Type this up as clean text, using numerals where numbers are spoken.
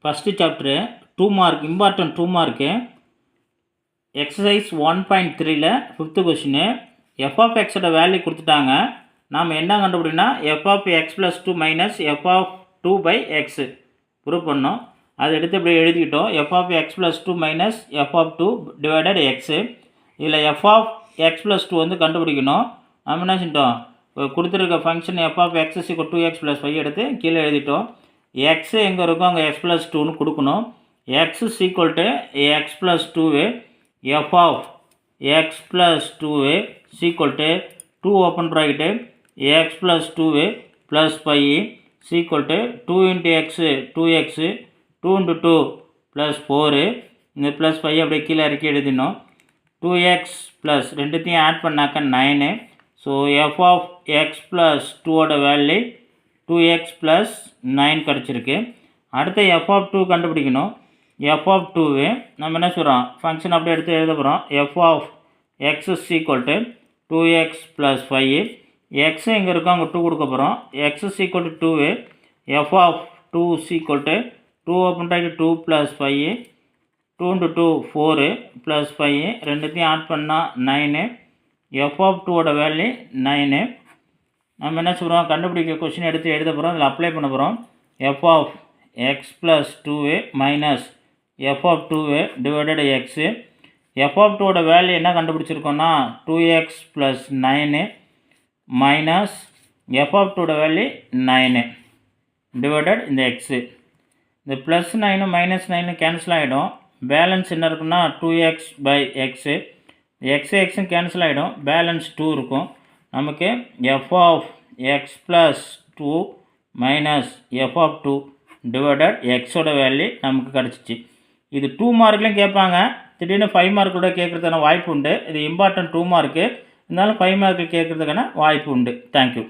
First chapter 2 mark important 2 mark exercise 1.3ல் 5th question f of எக்ஸோட value கொடுத்துட்டாங்க. நாம் என்ன கண்டுபிடினா f of x plus 2 minus f of 2 by x prove பண்ணோம். அதை எடுத்து இப்படி எழுதிக்கிட்டோம். F of x plus 2 minus f of 2 divided x. இதில் எஃப் ஆஃப் எக்ஸ் ப்ளஸ் 2 வந்து கண்டுபிடிக்கணும். நம்ம என்ன செஞ்சிட்டோம், கொடுத்துருக்க function f of x is equal 2x plus 5 எடுத்து கீழே எழுதிட்டோம். எக்ஸு எங்கே இருக்கோ அங்கே எக்ஸ் ப்ளஸ் 2ன்னு கொடுக்கணும். X is equal to x plus 2 f of x plus 2 equal to 2 open bracket x plus 2 plus 5 equal to 2 into x 2x 2 into 2 plus 4 இந்த plus 5 அப்படியே கீழே இறக்கி எழுதினோம். 2x ப்ளஸ் ரெண்டுத்தையும் ஆட் பண்ணாக்க 9. So f of x plus 2ஓட value 2x plus 9 கிடச்சிருக்கு. அடுத்து எஃப் ஆஃப் 2 கண்டுபிடிக்கணும். எஃப் ஆஃப் 2 நம்ம என்ன சொல்கிறோம், ஃபங்க்ஷன் அப்படியே எடுத்து எழுத போகிறோம். F of x is equal to 2x plus 5 x எங்கே இருக்கோ அங்கே 2 கொடுக்க போகிறோம். X is equal to 2 f of 2 is equal to 2 open bracket 2 plus 5 2 into 2 4 plus 5 ரெண்டுத்தையும் ஆட் பண்ணால் 9. எஃப் ஆஃப் 2ஓட வேல்யூ 9. நம்ம என்ன சொல்கிறோம், கண்டுபிடிக்க கொஷின் எடுத்து எழுத போகிறோம். அதில் அப்ளை பண்ண போகிறோம். F of x plus 2 minus f of 2 divided x. F of 2ஓட வேல்யூ என்ன கண்டுபிடிச்சிருக்கோன்னா 2x plus 9 minus f of 2ஓட வேல்யூ 9 டிவைடட் இந்த எக்ஸு. இந்த ப்ளஸ் 9 மைனஸ் 9 கேன்சல் ஆகிடும். பேலன்ஸ் என்ன இருக்குன்னா 2x பை எக்ஸு. எக்ஸும் கேன்சல் ஆகிடும். பேலன்ஸ் 2 இருக்கும். நமக்கு f of x plus 2 minus f of 2 divided எக்ஸோட வேல்யூ நமக்கு கிடச்சிச்சு. இது 2 மார்க்லையும் கேட்பாங்க. திடீர்னு 5 மார்க் கூட கேட்குறதுக்கான வாய்ப்பு உண்டு. இது இம்பார்ட்டன்ட் 2 மார்க்கு, இருந்தாலும் 5 மார்க்கு கேட்குறதுக்கான வாய்ப்பு உண்டு. தேங்க்யூ.